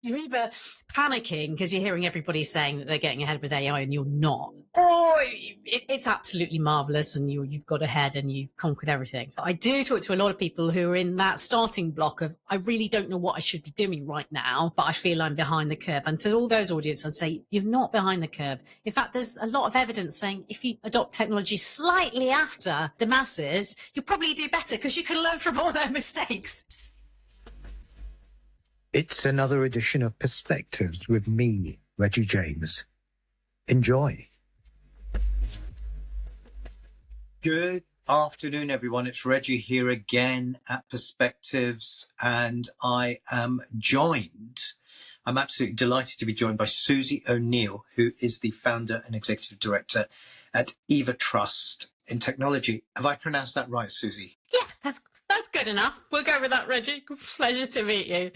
You're either panicking because you're hearing everybody saying that they're getting ahead with AI and you're not, or it's absolutely marvelous and you've got ahead and you've conquered everything. But I do talk to a lot of people who are in that starting block of, I really don't know what I should be doing right now, but I feel I'm behind the curve. And to all those audience, I'd say you're not behind the curve. In fact, there's a lot of evidence saying if you adopt technology slightly after the masses, you'll probably do better because you can learn from all their mistakes. It's another edition of Perspectives with me, Reggie James. Enjoy. Good afternoon, everyone. It's Reggie here again at Perspectives, and I'm absolutely delighted to be joined by Susi O'Neill, who is the founder and executive director at Eva Trust in Technology. Have I pronounced that right, Susi? Yeah, that's good enough. We'll go with that, Reggie. Pleasure to meet you.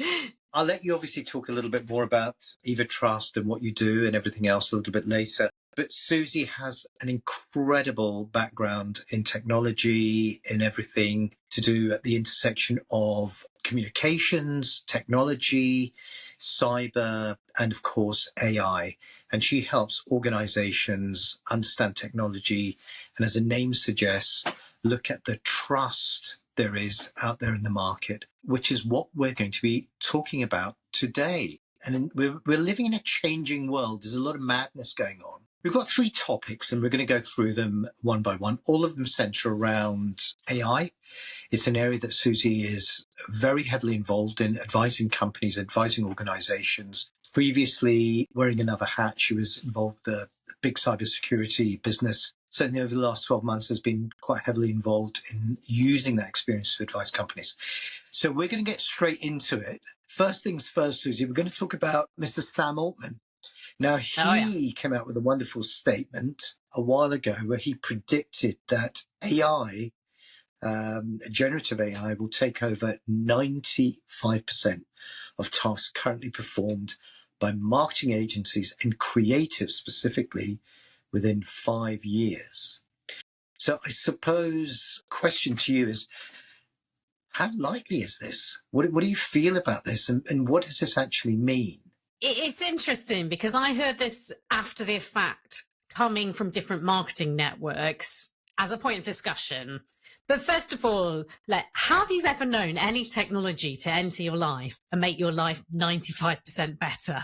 I'll let you obviously talk a little bit more about Eva Trust and what you do and everything else a little bit later. But Susi has an incredible background in technology, in everything to do at the intersection of communications, technology, cyber, and of course, AI. And she helps organizations understand technology and, as the name suggests, look at the trust there is out there in the market, which is what we're going to be talking about today. And we're living in a changing world. There's a lot of madness going on. We've got 3 topics and we're going to go through them one by one. All of them center around AI. It's an area that Susi is very heavily involved in, advising companies, advising organizations. Previously, wearing another hat, she was involved with the big cybersecurity business. Certainly over the last 12 months has been quite heavily involved in using that experience to advise companies. So we're going to get straight into it. First things first, Susi, we're going to talk about Mr. Sam Altman. Now, he came out with a wonderful statement a while ago where he predicted that AI, generative AI, will take over 95% of tasks currently performed by marketing agencies and creatives specifically within 5 years. So I suppose question to you is, how likely is this? What do you feel about this? And what does this actually mean? It's interesting because I heard this after the fact coming from different marketing networks as a point of discussion. But first of all, have you ever known any technology to enter your life and make your life 95% better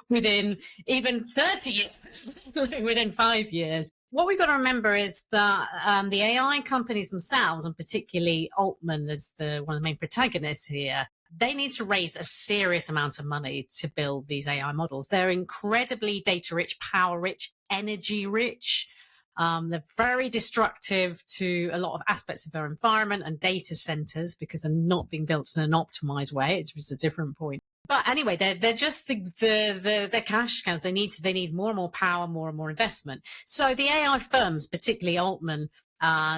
within even 30 years, within 5 years? What we've got to remember is that the AI companies themselves, and particularly Altman as one of the main protagonists here, they need to raise a serious amount of money to build these AI models. They're incredibly data rich, power rich, energy rich. They're very destructive to a lot of aspects of our environment and data centers because they're not being built in an optimized way, which is a different point. But anyway, they're just the cash cows. They need more and more power, more and more investment. So the AI firms, particularly Altman,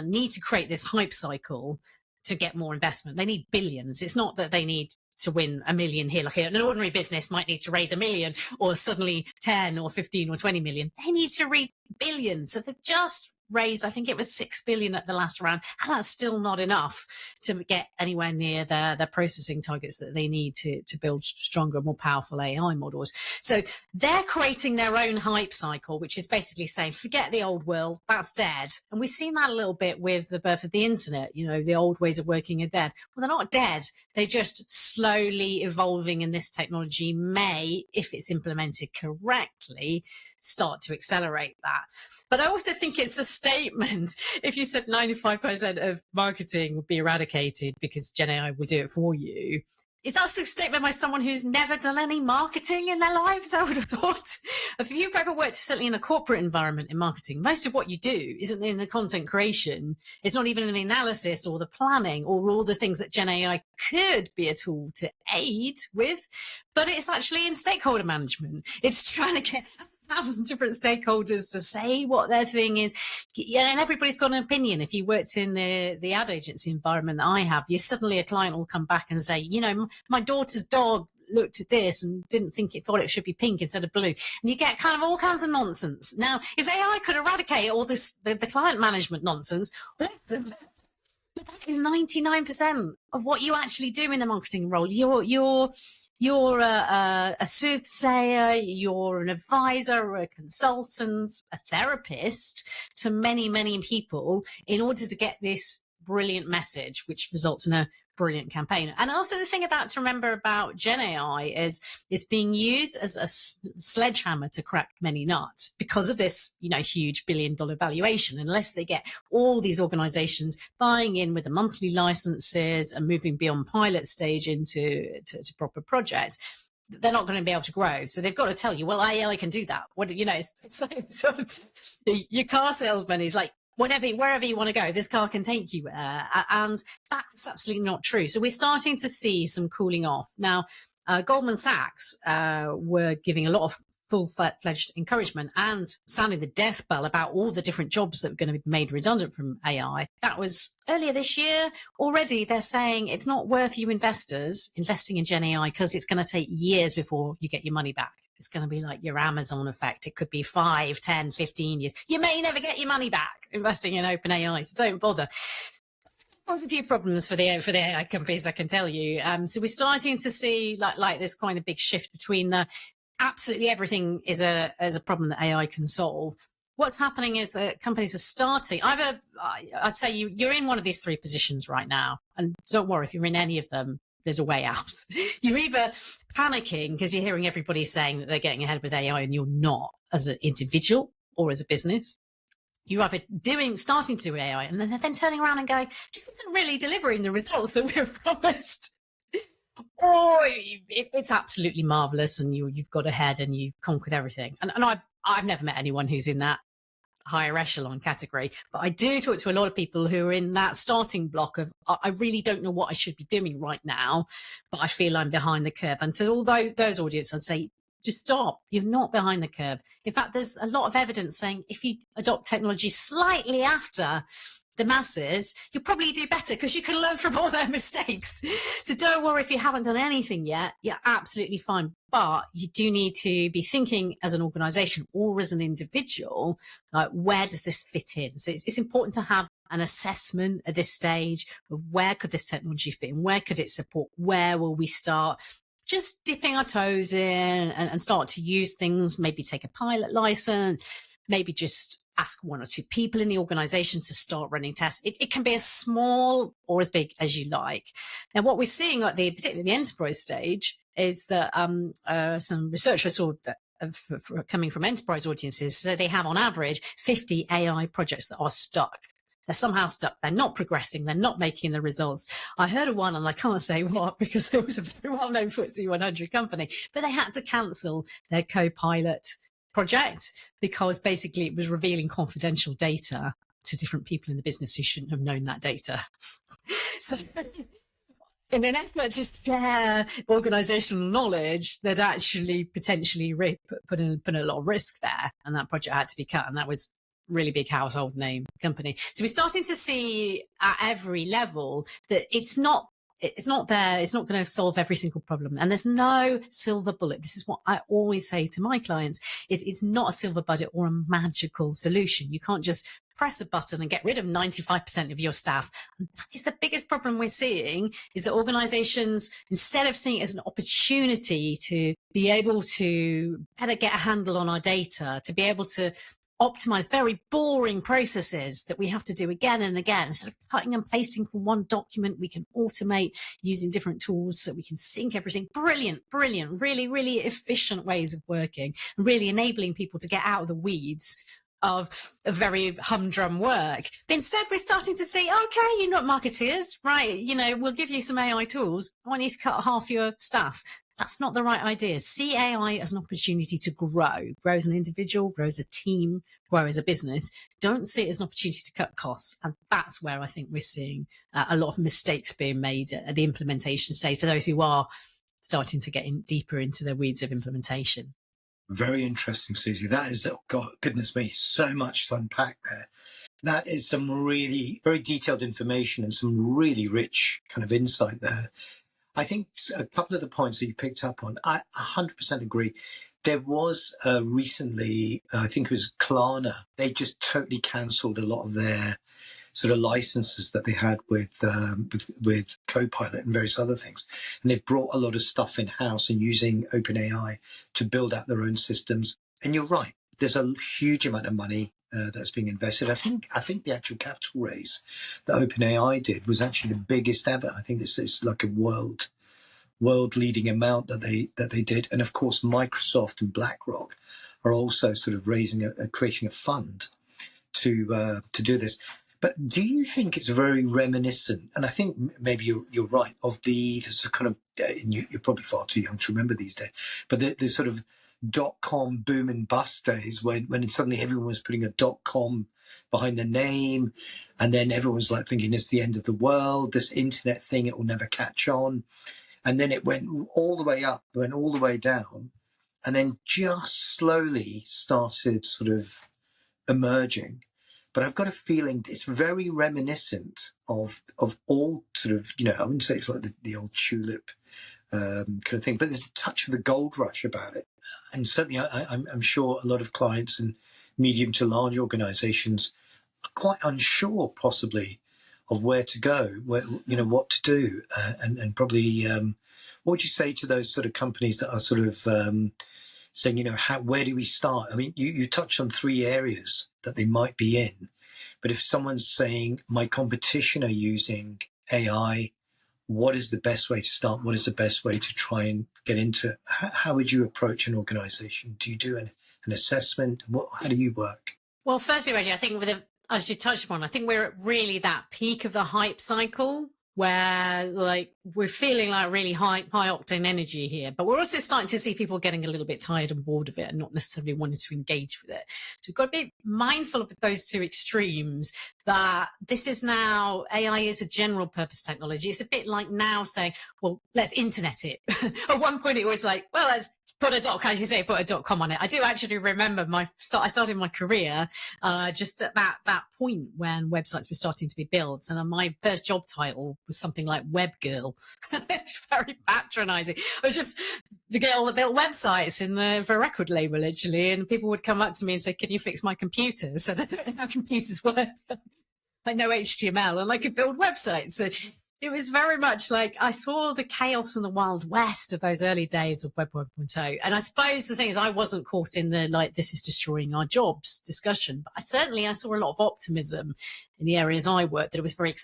need to create this hype cycle to get more investment. They need billions. It's not that they need to win $1 million here. Like an ordinary business might need to raise $1 million or suddenly 10 or 15 or 20 million. They need to raise billions. So they've just raised, I think it was 6 billion at the last round, and that's still not enough to get anywhere near their processing targets that they need to build stronger, more powerful AI models. So they're creating their own hype cycle, which is basically saying, forget the old world, that's dead. And we've seen that a little bit with the birth of the internet. You know, the old ways of working are dead. Well, they're not dead. They're just slowly evolving, and this technology may, if it's implemented correctly, start to accelerate that. But I also think it's a statement. If you said 95% of marketing would be eradicated because Gen AI will do it for you, is that a statement by someone who's never done any marketing in their lives? I would have thought. If you've ever worked, certainly in a corporate environment in marketing, most of what you do isn't in the content creation. It's not even in the analysis or the planning or all the things that Gen AI could be a tool to aid with, but it's actually in stakeholder management. It's trying to get 1,000 different stakeholders to say what their thing is. Yeah, and everybody's got an opinion. If you worked in the ad agency environment that I have, you suddenly a client will come back and say, you know, my daughter's dog looked at this and thought it should be pink instead of blue. And you get kind of all kinds of nonsense. Now, if AI could eradicate all this, the client management nonsense, awesome. That is 99% of what you actually do in a marketing role. you're a soothsayer, you're an advisor, a consultant, a therapist to many, many people in order to get this brilliant message, which results in a brilliant campaign. And also the thing to remember about Gen AI is it's being used as a sledgehammer to crack many nuts because of this, huge $1 billion valuation. Unless they get all these organizations buying in with the monthly licenses and moving beyond pilot stage into to proper projects, they're not going to be able to grow. So they've got to tell you, well, AI can do that. What, it's like, so your car salesman is like, wherever you want to go, this car can take you there. And that's absolutely not true. So we're starting to see some cooling off. Now, Goldman Sachs were giving a lot of full-fledged encouragement and sounding the death bell about all the different jobs that were going to be made redundant from AI. That was earlier this year. Already they're saying it's not worth you investors investing in Gen AI because it's going to take years before you get your money back. It's going to be like your Amazon effect. It could be 5, 10, 15 years. You may never get your money back investing in OpenAI, so don't bother. There's a few problems for the AI companies, I can tell you. So we're starting to see like this kind of big shift between the absolutely everything is a problem that AI can solve. What's happening is that companies are starting either, I'd say you're in one of these three positions right now, and don't worry if you're in any of them, there's a way out. You're either panicking because you're hearing everybody saying that they're getting ahead with AI and you're not as an individual or as a business. You're either starting to do AI and then turning around and going, this isn't really delivering the results that we were promised. Or it's absolutely marvelous and you've got ahead and you've conquered everything. And I've never met anyone who's in that higher echelon category, but I do talk to a lot of people who are in that starting block of I really don't know what I should be doing right now, but I feel I'm behind the curve. And to all those audience, I'd say just stop. You're not behind the curve. In fact, there's a lot of evidence saying if you adopt technology slightly after the masses, you'll probably do better because you can learn from all their mistakes. So don't worry if you haven't done anything yet. You're absolutely fine. But you do need to be thinking as an organization or as an individual, where does this fit in? So it's important to have an assessment at this stage of where could this technology fit in? Where could it support? Where will we start just dipping our toes in and start to use things, maybe take a pilot license, maybe just ask 1 or 2 people in the organization to start running tests. It can be as small or as big as you like. Now, what we're seeing at particularly the enterprise stage is that some research I saw that coming from enterprise audiences, so they have on average 50 AI projects that are stuck. They're somehow stuck. They're not progressing. They're not making the results. I heard of one, and I can't say what because it was a very well-known FTSE 100 company, but they had to cancel their co-pilot project because basically it was revealing confidential data to different people in the business who shouldn't have known that data. So in an effort to share organizational knowledge that actually potentially put a lot of risk there, and that project had to be cut, and that was really big household name company. So we're starting to see at every level that it's not there. It's not going to solve every single problem. And there's no silver bullet. This is what I always say to my clients is it's not a silver bullet or a magical solution. You can't just press a button and get rid of 95% of your staff. And that is the biggest problem we're seeing is that organizations, instead of seeing it as an opportunity to be able to better get a handle on our data, to be able to optimize very boring processes that we have to do again and again. Instead of cutting and pasting from one document, we can automate using different tools so we can sync everything. Brilliant, really, really efficient ways of working and really enabling people to get out of the weeds of a very humdrum work. But instead, we're starting to say, okay, you're not marketeers, right? We'll give you some AI tools. I want you to cut half your staff. That's not the right idea. See AI as an opportunity to grow as an individual, grow as a team, grow as a business. Don't see it as an opportunity to cut costs. And that's where I think we're seeing a lot of mistakes being made at the implementation stage for those who are starting to get deeper into the weeds of implementation. Very interesting, Susie. That is, God, goodness me, so much to unpack there. That is some really very detailed information and some really rich kind of insight there. I think a couple of the points that you picked up on, I 100% agree. There was recently, I think it was Klarna, they just totally cancelled a lot of their sort of licenses that they had with Copilot and various other things. And they've brought a lot of stuff in-house and using OpenAI to build out their own systems. And you're right, there's a huge amount of money that's being invested. I think the actual capital raise that OpenAI did was actually the biggest ever. I think it's like a world leading amount that they did. And of course, Microsoft and BlackRock are also sort of creating a fund to do this. But do you think it's very reminiscent? And I think maybe you're right of there's a kind of and you're probably far too young to remember these days, but the sort of .com boom and bust days when suddenly everyone was putting a .com behind the name, and then everyone's like thinking it's the end of the world. This internet thing, it will never catch on, and then it went all the way up, went all the way down, and then just slowly started sort of emerging. But I've got a feeling it's very reminiscent of all sort of, I wouldn't say it's like the old tulip kind of thing, but there's a touch of the gold rush about it. And certainly I'm sure a lot of clients and medium to large organizations are quite unsure possibly of where to go, what to do. And probably, what would you say to those sort of companies that are sort of saying, where do we start? I mean, you touched on 3 areas that they might be in, but if someone's saying my competition are using AI, what is the best way to start? What is the best way to try and get into it? How would you approach an organization? Do you do an assessment? How do you work? Well, firstly, Reggie, I think as you touched upon, I think we're at really that peak of the hype cycle where like we're feeling like really high octane energy here, but we're also starting to see people getting a little bit tired and bored of it and not necessarily wanting to engage with it. So we've got to be mindful of those two extremes, that this is now, AI is a general purpose technology. It's a bit like now saying, well, let's internet it. At one point it was like, well, let's put a .com on it. I do actually remember I started my career just at that point when websites were starting to be built, and my first job title was something like web girl. Very patronizing. I was just the girl that built websites for a record label, literally, and people would come up to me and say, "Can you fix my computer?" So I don't know how computers work. I know HTML and I could build websites. So it was very much like I saw the chaos and the Wild West of those early days of Web 1.0. And I suppose the thing is I wasn't caught in the this is destroying our jobs discussion. But I saw a lot of optimism in the areas I worked, that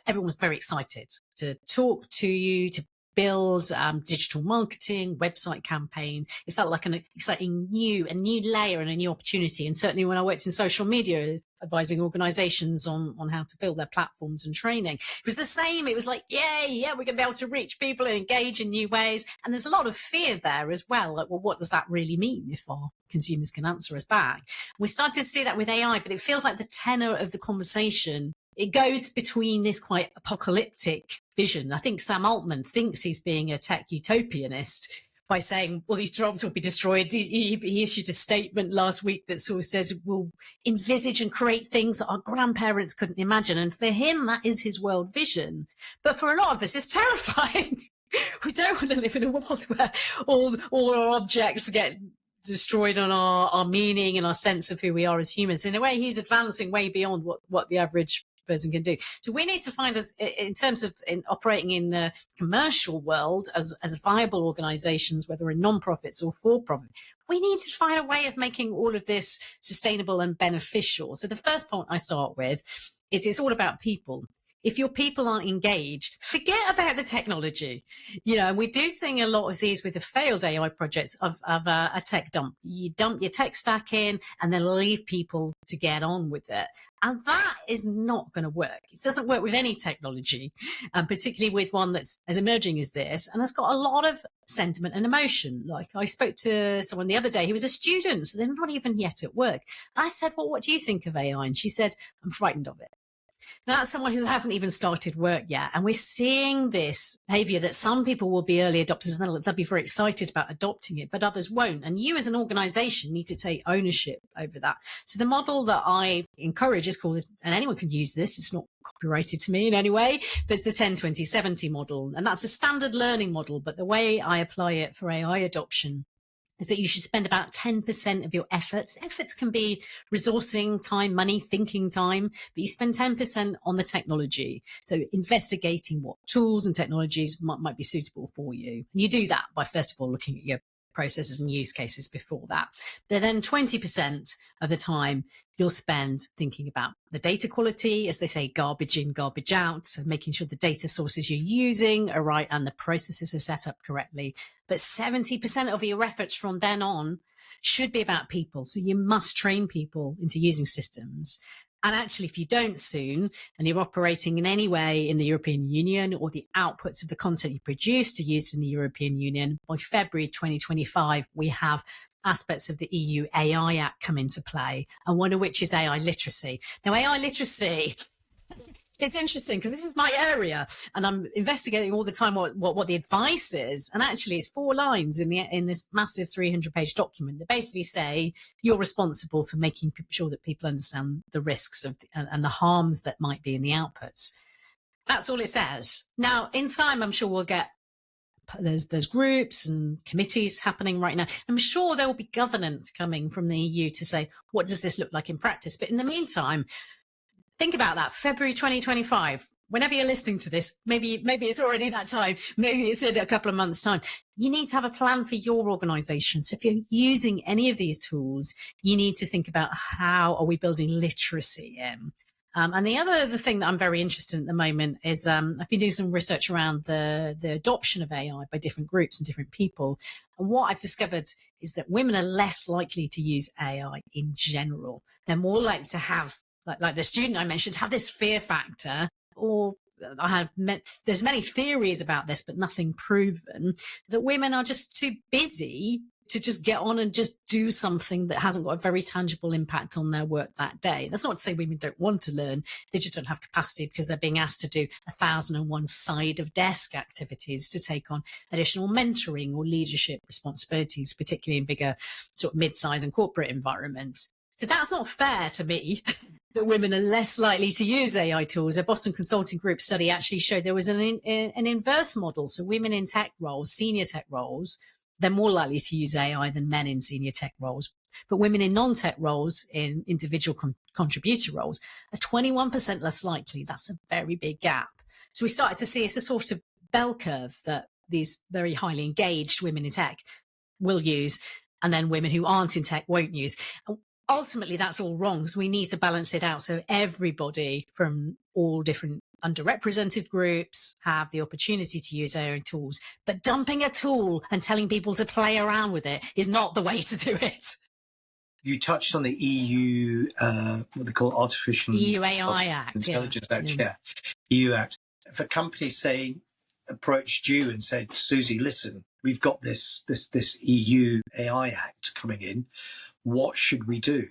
everyone was very excited to talk to you, to build digital marketing, website campaigns. It felt like an exciting new layer and a new opportunity. And certainly when I worked in social media, advising organizations on how to build their platforms and training, it was the same. It was like, yay, yeah, we're going to be able to reach people and engage in new ways. And there's a lot of fear there as well. Like, well, what does that really mean if our consumers can answer us back? We started to see that with AI, but it feels like the tenor of the conversation, it goes between this quite apocalyptic vision. I think Sam Altman thinks he's being a tech utopianist by saying, well, these jobs will be destroyed. He issued a statement last week that sort of says we'll envisage and create things that our grandparents couldn't imagine. And for him, that is his world vision. But for a lot of us, it's terrifying. We don't want to live in a world where all our objects get destroyed on our meaning and our sense of who we are as humans. In a way, he's advancing way beyond what the average person can do. So we need to find, us in terms of operating in the commercial world as viable organizations, whether in non-profits or for-profit, we need to find a way of making all of this sustainable and beneficial. So the first point I start with is it's all about people. If your people aren't engaged, forget about the technology. And we do see a lot of these with the failed AI projects of a tech dump. You dump your tech stack in and then leave people to get on with it. And that is not going to work. It doesn't work with any technology, particularly with one that's as emerging as this and has got a lot of sentiment and emotion. Like I spoke to someone the other day who was a student, so they're not even yet at work. I said, well, what do you think of AI? And she said, I'm frightened of it. Now, that's someone who hasn't even started work yet. And we're seeing this behavior that some people will be early adopters and they'll be very excited about adopting it, but others won't. And you as an organization need to take ownership over that. So the model that I encourage is called, and anyone can use this, it's not copyrighted to me in any way, but it's the 10-20-70 model. And that's a standard learning model. But the way I apply it for AI adoption is that you should spend about 10% of your efforts. Efforts can be resourcing time, money, thinking time, but you spend 10% on the technology. So investigating what tools and technologies might be suitable for you. And you do that by, first of all, looking at your processes and use cases before that. But then 20% of the time you'll spend thinking about the data quality, as they say, garbage in, garbage out. So making sure the data sources you're using are right and the processes are set up correctly. But 70% of your efforts from then on should be about people. So you must train people into using systems. And actually, if you don't soon, and you're operating in any way in the European Union, or the outputs of the content you produce are used in the European Union, by February 2025, we have aspects of the EU AI Act come into play, and one of which is AI literacy. Now, AI literacy, it's interesting because this is my area, and I'm investigating all the time what the advice is. And actually, it's 4 lines in this massive 300-page document that basically say you're responsible for making sure that people understand the risks of and the harms that might be in the outputs. That's all it says. Now, in time, I'm sure we'll get there's groups and committees happening right now. I'm sure there will be governance coming from the EU to say, what does this look like in practice? But in the meantime, think about that. February 2025. Whenever you're listening to this, maybe it's already that time. Maybe it's in a couple of months' time. You need to have a plan for your organization. So if you're using any of these tools, you need to think about how are we building literacy in. And the thing that I'm very interested in at the moment is I've been doing some research around the adoption of AI by different groups and different people. And what I've discovered is that women are less likely to use AI in general. They're more likely to have, like the student I mentioned, have this fear factor, or there's many theories about this, but nothing proven, that women are just too busy to just get on and just do something that hasn't got a very tangible impact on their work that day. That's not to say women don't want to learn. They just don't have capacity because they're being asked to do 1,001 side of desk activities to take on additional mentoring or leadership responsibilities, particularly in bigger sort of mid-size and corporate environments. So that's not fair to me that women are less likely to use AI tools. A Boston Consulting Group study actually showed there was an inverse model. So women in tech roles, senior tech roles, they're more likely to use AI than men in senior tech roles. But women in non-tech roles, in individual contributor roles, are 21% less likely. That's a very big gap. So we started to see it's a sort of bell curve that these very highly engaged women in tech will use, and then women who aren't in tech won't use. Ultimately, that's all wrong, because we need to balance it out so everybody from all different underrepresented groups have the opportunity to use their own tools. But dumping a tool and telling people to play around with it is not the way to do it. You touched on the EU, what they call Artificial EU AI Act. Intelligence Act, EU Act. If a company, say, approached you and said, Susie, listen, we've got this EU AI Act coming in, what should we do?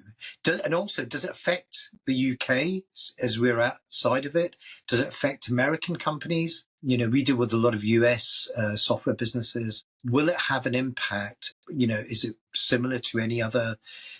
And also, does it affect the UK as we're outside of it? Does it affect American companies? You know, we deal with a lot of US software businesses. Will it have an impact? You know, is it similar to any other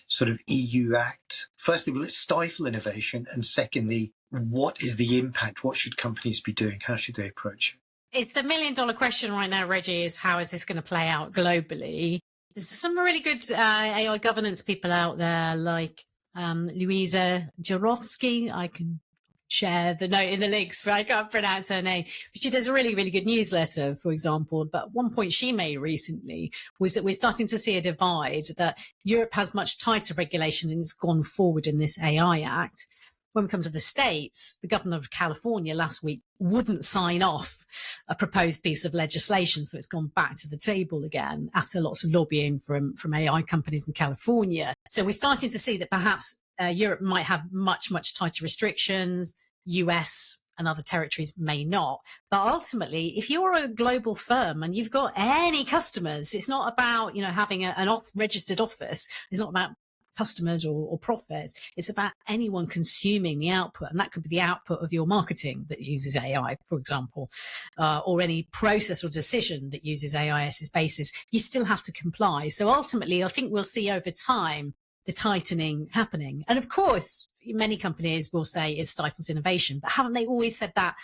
sort of EU act? Firstly, will it stifle innovation? And secondly, what is the impact? What should companies be doing? How should they approach it? It's the million-dollar question right now, Reggie, is how is this going to play out globally? There's some really good AI governance people out there, like Louisa Jarowski. I can share the note in the links, but I can't pronounce her name. She does a really, really good newsletter, for example. But one point she made recently was that we're starting to see a divide, that Europe has much tighter regulation and has gone forward in this AI Act. When we come to the States, the governor of California last week wouldn't sign off a proposed piece of legislation. So it's gone back to the table again after lots of lobbying from AI companies in California. So we're starting to see that perhaps Europe might have much, much tighter restrictions. US and other territories may not. But ultimately, if you're a global firm and you've got any customers, it's not about, having an registered office. It's not about customers or prospects. It's about anyone consuming the output, and that could be the output of your marketing that uses AI, for example, or any process or decision that uses AI as its basis. You still have to comply. So ultimately, I think we'll see over time the tightening happening. And of course, many companies will say it stifles innovation, but haven't they always said that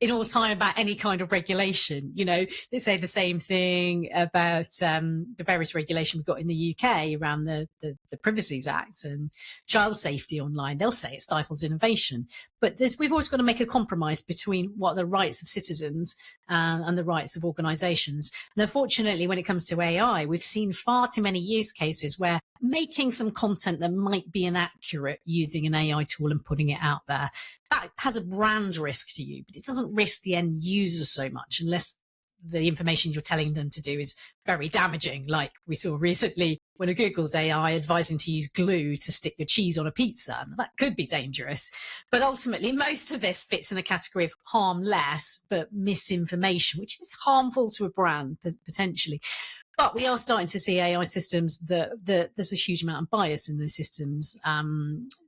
in all time about any kind of regulation. You know, they say the same thing about the various regulation we've got in the UK around the Privacy Act and child safety online. They'll say it stifles innovation. But we've always got to make a compromise between what are the rights of citizens and the rights of organisations. And unfortunately, when it comes to AI, we've seen far too many use cases where making some content that might be inaccurate using an AI tool and putting it out there, that has a brand risk to you, but it doesn't risk the end user so much unless the information you're telling them to do is very damaging, like we saw recently when a Google's AI advising to use glue to stick your cheese on a pizza. That could be dangerous. But ultimately, most of this fits in the category of harm less, but misinformation, which is harmful to a brand potentially. But we are starting to see AI systems that there's a huge amount of bias in those systems.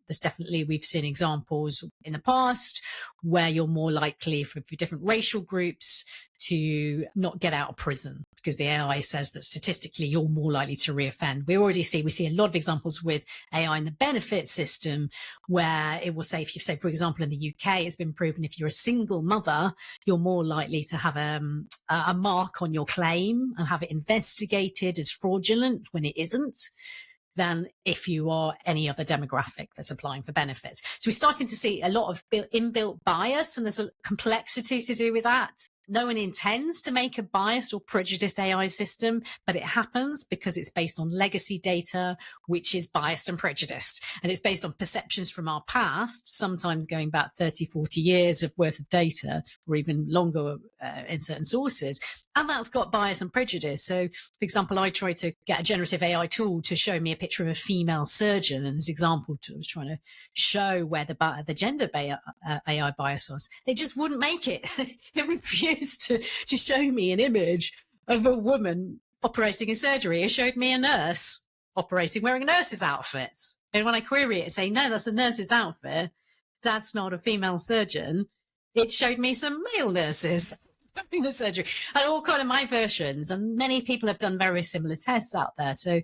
There's definitely, we've seen examples in the past where you're more likely for different racial groups to not get out of prison because the AI says that statistically you're more likely to reoffend. We see a lot of examples with AI in the benefit system where it will say, if you say, for example, in the UK, it's been proven if you're a single mother, you're more likely to have a mark on your claim and have it investigated as fraudulent when it isn't, than if you are any other demographic that's applying for benefits. So we're starting to see a lot of inbuilt bias, and there's a complexity to do with that. No one intends to make a biased or prejudiced AI system, but it happens because it's based on legacy data, which is biased and prejudiced. And it's based on perceptions from our past, sometimes going back 30, 40 years of worth of data, or even longer in certain sources. And that's got bias and prejudice. So, for example, I tried to get a generative AI tool to show me a picture of a female surgeon. And as example, I was trying to show where the gender AI bias was. It just wouldn't make it. It refused to show me an image of a woman operating in surgery. It showed me a nurse operating wearing a nurse's outfit. And when I query it, say, no, that's a nurse's outfit. That's not a female surgeon. It showed me some male nurses doing the surgery, and all kind of my versions. And many people have done very similar tests out there. So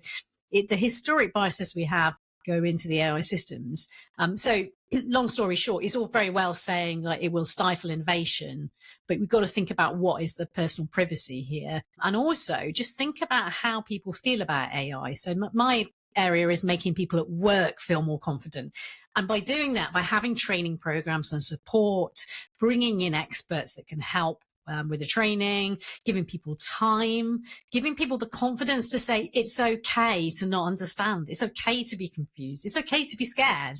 the historic biases we have go into the AI systems. So long story short, it's all very well saying like it will stifle innovation, but we've got to think about what is the personal privacy here. And also just think about how people feel about AI. So my area is making people at work feel more confident. And by doing that, by having training programs and support, bringing in experts that can help with the training, giving people time, giving people the confidence to say it's okay to not understand. It's okay to be confused. It's okay to be scared.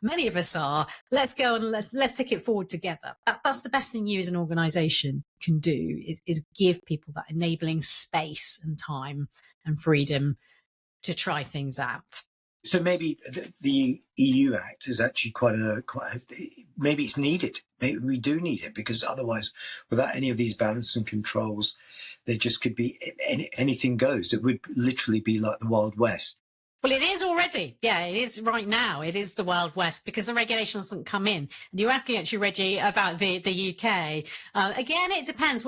Many of us are. Let's go and let's take it forward together. That's the best thing you as an organisation can do is give people that enabling space and time and freedom to try things out. So maybe the EU Act is actually maybe it's needed. Maybe we do need it, because otherwise, without any of these balance and controls, there just could be anything goes. It would literally be like the Wild West. Well, it is already. Yeah, it is right now. It is the Wild West because the regulation doesn't come in. And you're asking actually, Reggie, about the UK. Again, it depends.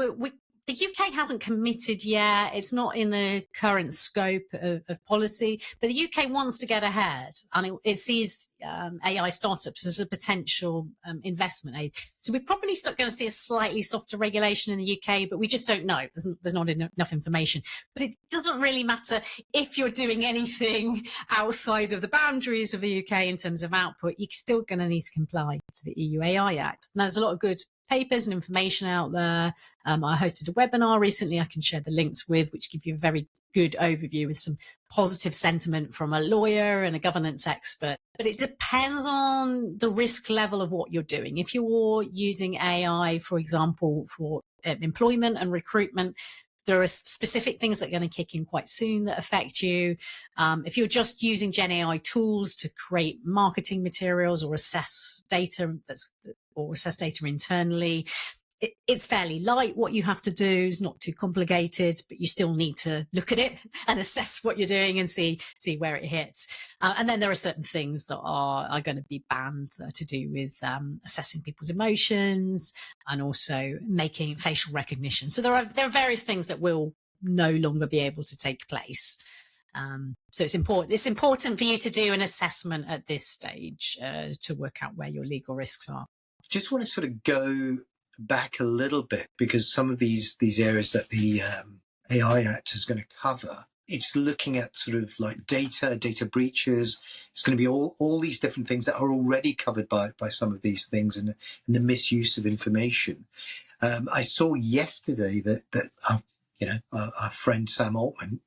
The UK hasn't committed yet. It's not in the current scope of policy, but the UK wants to get ahead, and it sees AI startups as a potential investment aid. So we're probably still going to see a slightly softer regulation in the UK, but we just don't know. There's not enough information. But it doesn't really matter if you're doing anything outside of the boundaries of the UK in terms of output. You're still going to need to comply to the EU AI Act. And there's a lot of good papers and information out there. I hosted a webinar recently I can share the links with, which give you a very good overview with some positive sentiment from a lawyer and a governance expert. But it depends on the risk level of what you're doing. If you're using AI, for example, for employment and recruitment, there are specific things that are going to kick in quite soon that affect you. If you're just using Gen AI tools to create marketing materials or assess data internally, it's fairly light. What you have to do is not too complicated, but you still need to look at it and assess what you're doing and see where it hits. And then there are certain things that are going to be banned that are to do with assessing people's emotions and also making facial recognition. So there are various things that will no longer be able to take place. So it's important for you to do an assessment at this stage to work out where your legal risks are. Just want to sort of go back a little bit, because some of these areas that the AI Act is going to cover, it's looking at sort of like data breaches. It's going to be all these different things that are already covered by some of these things, and the misuse of information. I saw yesterday that our friend Sam Altman,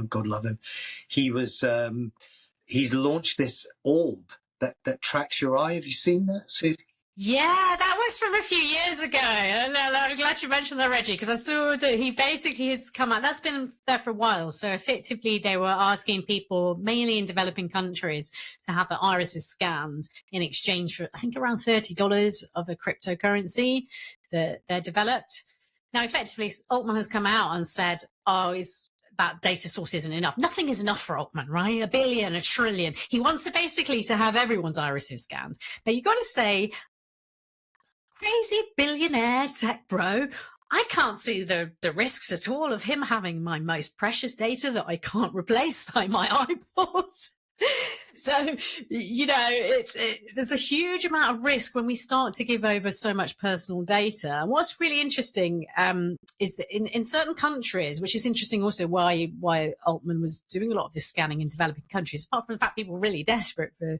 God love him, he's launched this orb that tracks your eye. Have you seen that, Sue? Yeah, that was from a few years ago. And I'm glad you mentioned that, Reggie, because I saw that he basically has come out. That's been there for a while. So effectively, they were asking people, mainly in developing countries, to have their irises scanned in exchange for, I think, around $30 of a cryptocurrency that they're developed. Now, effectively, Altman has come out and said, that data source isn't enough. Nothing is enough for Altman, right? $1 billion, $1 trillion. He wants to have everyone's irises scanned. Now, you've got to say, crazy billionaire tech bro, I can't see the risks at all of him having my most precious data that I can't replace, like my eyeballs. So, there's a huge amount of risk when we start to give over so much personal data. And what's really interesting is that in certain countries, which is interesting also why Altman was doing a lot of this scanning in developing countries, apart from the fact people are really desperate for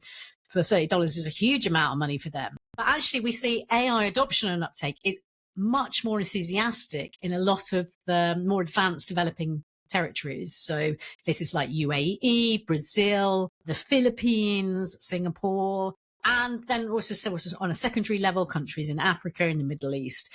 $30 is a huge amount of money for them. But actually, we see AI adoption and uptake is much more enthusiastic in a lot of the more advanced developing territories. So places like UAE, Brazil, the Philippines, Singapore, and then also on a secondary level, countries in Africa and the Middle East.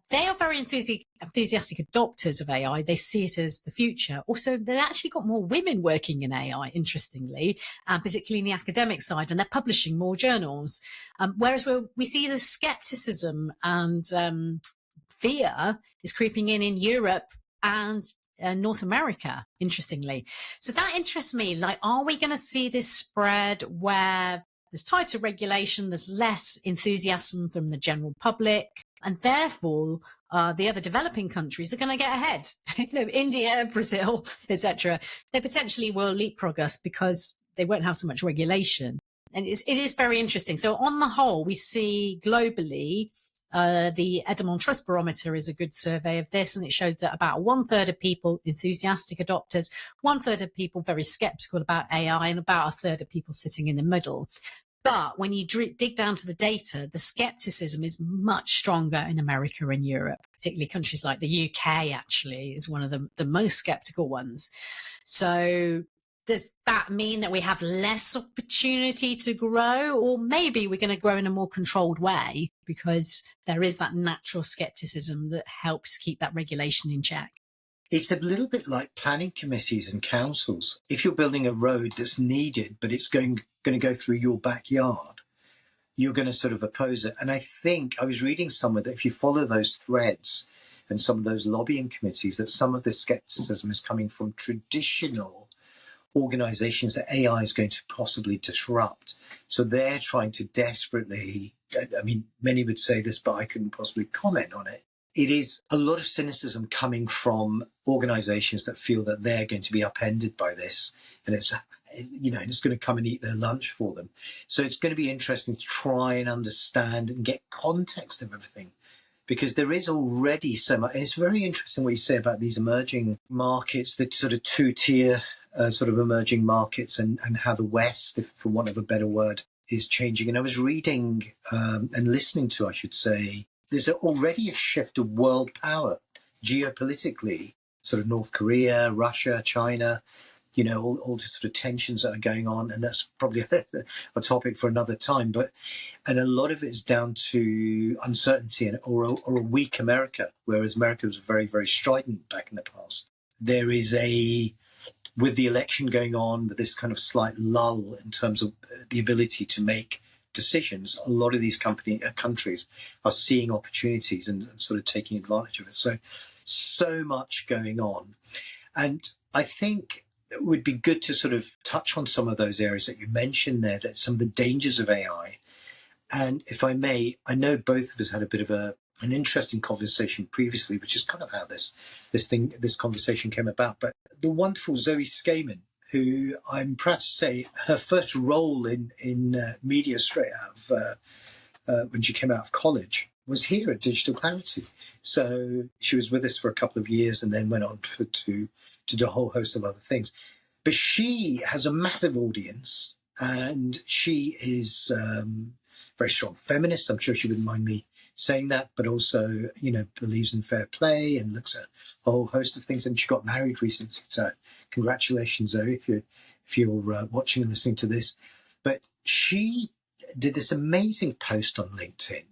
They are very enthusiastic adopters of AI. They see it as the future. Also, they've actually got more women working in AI, interestingly, particularly in the academic side, and they're publishing more journals. Whereas we see the skepticism and fear is creeping in Europe and North America, interestingly. So that interests me. Like, are we going to see this spread where there's tighter regulation, there's less enthusiasm from the general public, and therefore the other developing countries are going to get ahead? India, Brazil, etc. They potentially will leapfrog us because they won't have so much regulation. And it is very interesting. So on the whole, we see globally, the Edemont Trust Barometer is a good survey of this, and it showed that about 1/3 of people enthusiastic adopters, 1/3 of people very skeptical about AI, and about 1/3 of people sitting in the middle. But when you dig down to the data, the skepticism is much stronger in America and Europe, particularly countries like the UK, actually, is one of the most skeptical ones. So does that mean that we have less opportunity to grow? Or maybe we're going to grow in a more controlled way because there is that natural skepticism that helps keep that regulation in check? It's a little bit like planning committees and councils. If you're building a road that's needed, but it's going to go through your backyard, you're going to sort of oppose it. And I think I was reading somewhere that if you follow those threads and some of those lobbying committees, that some of the skepticism is coming from traditional organizations that AI is going to possibly disrupt. So they're trying to desperately, I mean, many would say this, but I couldn't possibly comment on it. It is a lot of cynicism coming from organizations that feel that they're going to be upended by this, and it's going to come and eat their lunch for them. So it's going to be interesting to try and understand and get context of everything, because there is already so much. And it's very interesting what you say about these emerging markets, the sort of two-tier sort of emerging markets, and how the West, if for want of a better word, is changing. And I was reading and listening to, I should say, there's already a shift of world power geopolitically, sort of North Korea, Russia, China, all the sort of tensions that are going on. And that's probably a topic for another time. And a lot of it is down to uncertainty or a weak America, whereas America was very, very strident back in the past. There is with the election going on, with this kind of slight lull in terms of the ability to make decisions, a lot of these countries are seeing opportunities and sort of taking advantage of it. So much going on. And I think it would be good to sort of touch on some of those areas that you mentioned there, that some of the dangers of AI. And if I may, I know both of us had a bit of an interesting conversation previously, which is kind of how this conversation came about. But the wonderful Zoe Skaman, who I'm proud to say her first role in media straight out of when she came out of college was here at Digital Clarity. So she was with us for a couple of years and then went on to do a whole host of other things. But she has a massive audience, and she is very strong feminist. I'm sure she wouldn't mind me saying that, but also, believes in fair play and looks at a whole host of things. And she got married recently. So congratulations, Zoe, if you're watching and listening to this. But she did this amazing post on LinkedIn,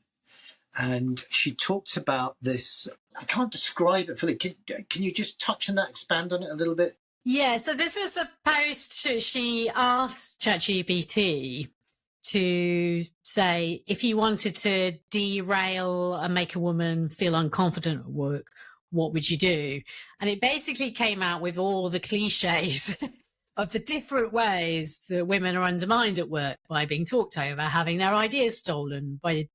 and she talked about this. I can't describe it fully. Can you just touch on that, expand on it a little bit? Yeah, so this was a post she asked ChatGPT to say, if you wanted to derail and make a woman feel unconfident at work, what would you do? And it basically came out with all the cliches of the different ways that women are undermined at work, by being talked over, having their ideas stolen, by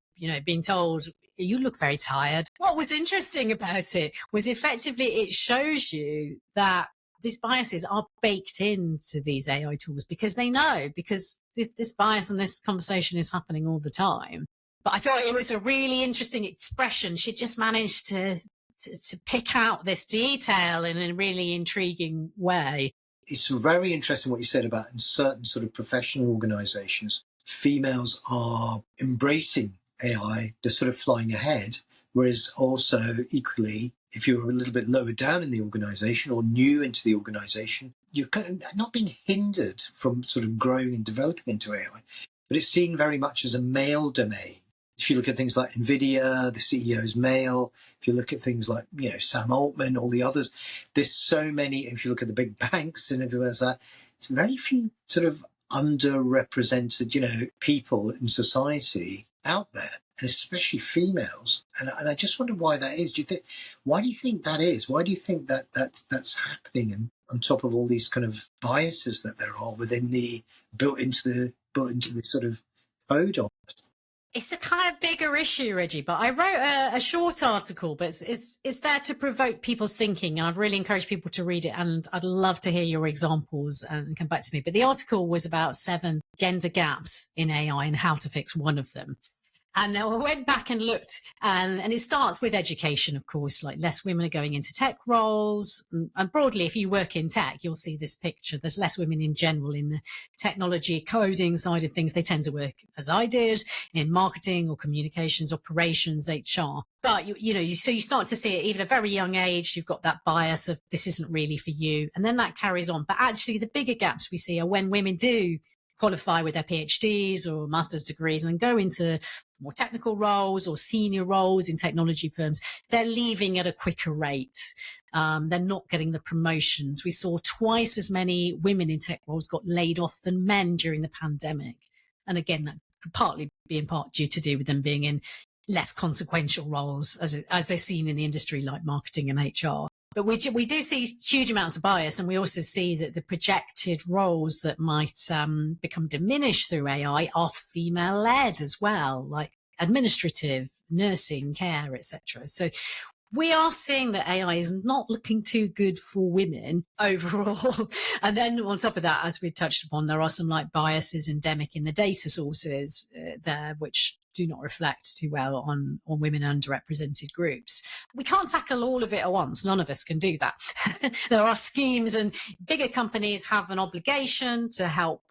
being told, you look very tired. What was interesting about it was effectively it shows you that these biases are baked into these AI tools because they know, because this bias and this conversation is happening all the time. But I thought it was a really interesting expression. She just managed to pick out this detail in a really intriguing way. It's very interesting what you said about in certain sort of professional organizations, females are embracing AI, they're sort of flying ahead, whereas also equally, if you're a little bit lower down in the organization or new into the organization, you're kind of not being hindered from sort of growing and developing into AI, but it's seen very much as a male domain. If you look at things like NVIDIA, the CEO's male. If you look at things like, Sam Altman, all the others, there's so many. If you look at the big banks and everywhere else, it's very few sort of underrepresented, people in society out there, and especially females. And I just wonder why that is. Why do you think that is? Why do you think that that's happening? And on top of all these kind of biases that there are within built into the sort of code of it. It's a kind of bigger issue, Reggie, but I wrote a short article, but it's there to provoke people's thinking. And I'd really encourage people to read it. And I'd love to hear your examples and come back to me. But the article was about 7 gender gaps in AI and how to fix one of them. And I went back and looked, and it starts with education, of course, like less women are going into tech roles. And broadly, if you work in tech, you'll see this picture. There's less women in general in the technology coding side of things. They tend to work, as I did, in marketing or communications, operations, HR. But, so you start to see it even at a very young age. You've got that bias of this isn't really for you. And then that carries on. But actually, the bigger gaps we see are when women do qualify with their PhDs or master's degrees and go into more technical roles or senior roles in technology firms. They're leaving at a quicker rate. They're not getting the promotions. We saw twice as many women in tech roles got laid off than men during the pandemic. And again, that could partly be in part due to do with them being in less consequential roles as they're seen in the industry like marketing and HR. But we do see huge amounts of bias, and we also see that the projected roles that might become diminished through AI are female-led as well, like administrative, nursing, care, etc. So we are seeing that AI is not looking too good for women overall. And then on top of that, as we touched upon, there are some biases endemic in the data sources there, which do not reflect too well on women and underrepresented groups. We can't tackle all of it at once. None of us can do that. There are schemes, and bigger companies have an obligation to help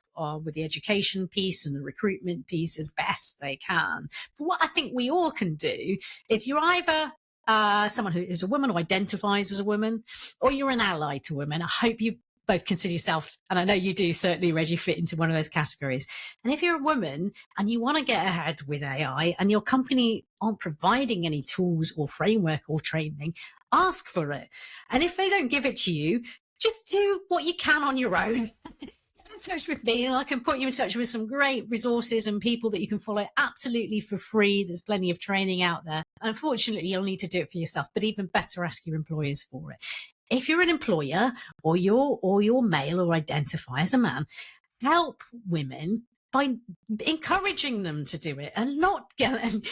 with the education piece and the recruitment piece as best they can. But what I think we all can do is you're either someone who is a woman or identifies as a woman, or you're an ally to women. I hope you both consider yourself, and I know you do, certainly, Reggie, fit into one of those categories. And if you're a woman and you want to get ahead with AI and your company aren't providing any tools or framework or training, ask for it. And if they don't give it to you, just do what you can on your own. Get in touch with me, and I can put you in touch with some great resources and people that you can follow absolutely for free. There's plenty of training out there. Unfortunately, you'll need to do it for yourself, but even better, ask your employers for it. If you're an employer or you're male or identify as a man, help women by encouraging them to do it and not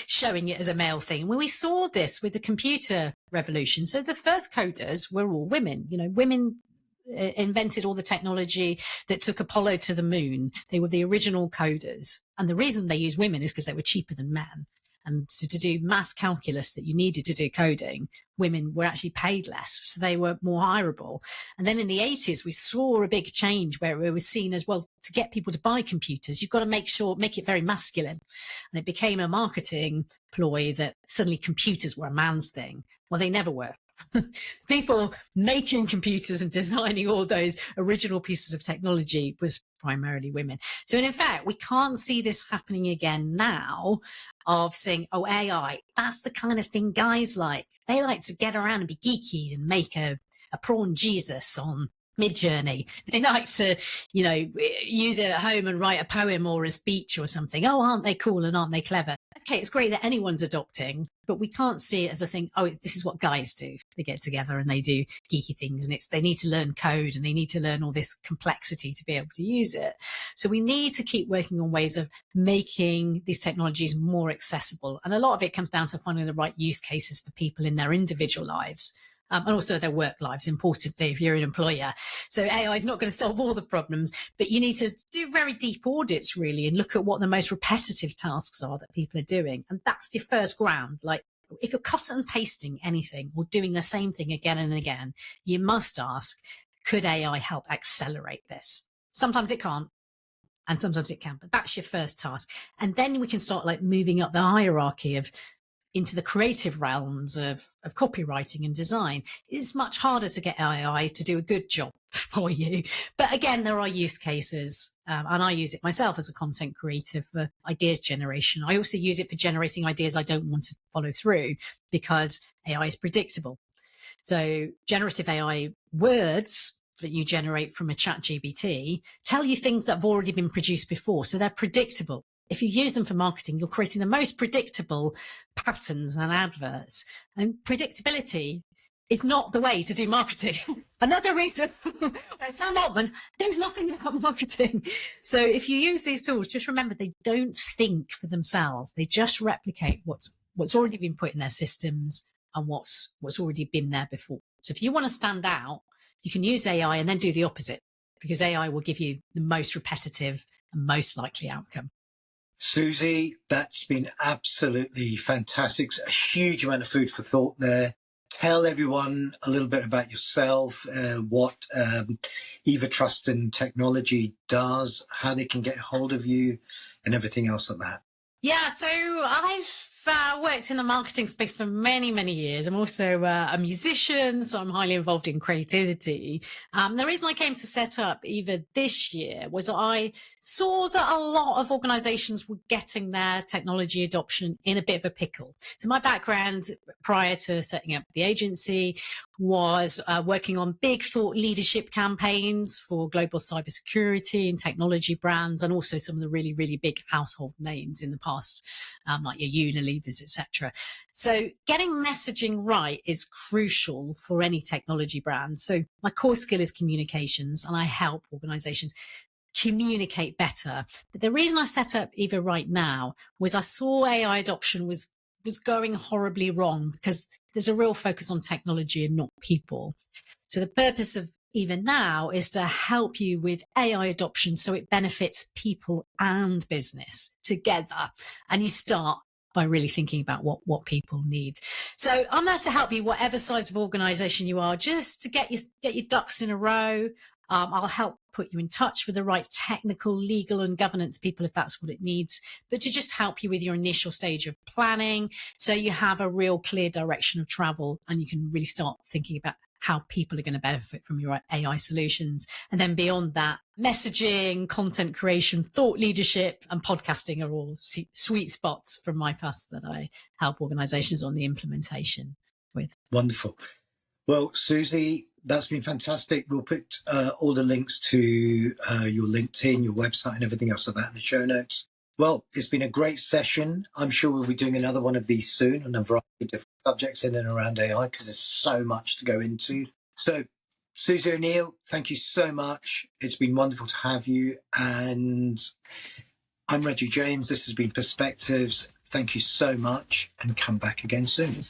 showing it as a male thing. When we saw this with the computer revolution, so the first coders were all women. Women invented all the technology that took Apollo to the moon. They were the original coders. And the reason they used women is because they were cheaper than men. And to do mass calculus that you needed to do coding, women were actually paid less, so they were more hireable. And then in the 80s, we saw a big change where it was seen as, well, to get people to buy computers, you've got to make it very masculine. And it became a marketing ploy that suddenly computers were a man's thing. Well, they never were. People making computers and designing all those original pieces of technology was primarily women. So in fact, we can't see this happening again now, of saying, oh, AI, that's the kind of thing guys like. They like to get around and be geeky and make a prawn Jesus on Mid-Journey. They like to, use it at home and write a poem or a speech or something. Oh, aren't they cool and aren't they clever? Okay, it's great that anyone's adopting, but we can't see it as a thing. Oh, this is what guys do. They get together and they do geeky things, and they need to learn code and they need to learn all this complexity to be able to use it. So we need to keep working on ways of making these technologies more accessible. And a lot of it comes down to finding the right use cases for people in their individual lives. And also their work lives, importantly, if you're an employer. So AI is not going to solve all the problems, but you need to do very deep audits, really, and look at what the most repetitive tasks are that people are doing. And that's your first ground. Like, if you're cut and pasting anything or doing the same thing again and again, you must ask, could AI help accelerate this? Sometimes it can't, and sometimes it can, but that's your first task. And then we can start moving up the hierarchy into the creative realms of copywriting and design. It's much harder to get AI to do a good job for you. But again, there are use cases, and I use it myself as a content creator for ideas generation. I also use it for generating ideas I don't want to follow through, because AI is predictable. So generative AI words that you generate from a ChatGPT tell you things that have already been produced before. So they're predictable. If you use them for marketing, you're creating the most predictable patterns and adverts. And predictability is not the way to do marketing. Another reason, Sam Altman knows nothing about marketing. So if you use these tools, just remember, they don't think for themselves. They just replicate what's already been put in their systems and what's already been there before. So if you want to stand out, you can use AI and then do the opposite, because AI will give you the most repetitive and most likely outcome. Susi, that's been absolutely fantastic. A huge amount of food for thought there. Tell everyone a little bit about yourself, what Eva Trust and Technology does, how they can get hold of you, and everything else like that. Yeah, so I've worked in the marketing space for many, many years. I'm also a musician, so I'm highly involved in creativity. The reason I came to set up Eva this year was I saw that a lot of organizations were getting their technology adoption in a bit of a pickle. So my background prior to setting up the agency was working on big thought leadership campaigns for global cybersecurity and technology brands, and also some of the really, really big household names in the past, like your Unilevers, etc. So getting messaging right is crucial for any technology brand. So my core skill is communications, and I help organizations communicate better. But the reason I set up Eva right now was I saw AI adoption was going horribly wrong, because there's a real focus on technology and not people. So the purpose of Eva now is to help you with AI adoption so it benefits people and business together. And you start by really thinking about what people need. So I'm there to help you, whatever size of organization you are, just to get your ducks in a row. I'll help put you in touch with the right technical, legal and governance people if that's what it needs, but to just help you with your initial stage of planning, so you have a real clear direction of travel and you can really start thinking about how people are going to benefit from your AI solutions. And then beyond that, messaging, content creation, thought leadership and podcasting are all sweet spots from my past that I help organizations on the implementation with. Wonderful. Well, Susi, that's been fantastic. We'll put all the links to your LinkedIn, your website and everything else like that in the show notes. Well, it's been a great session. I'm sure we'll be doing another one of these soon on a variety of different subjects in and around AI, because there's so much to go into. So, Susi O'Neill, thank you so much. It's been wonderful to have you. And I'm Reggie James. This has been Perspectives. Thank you so much, and come back again soon.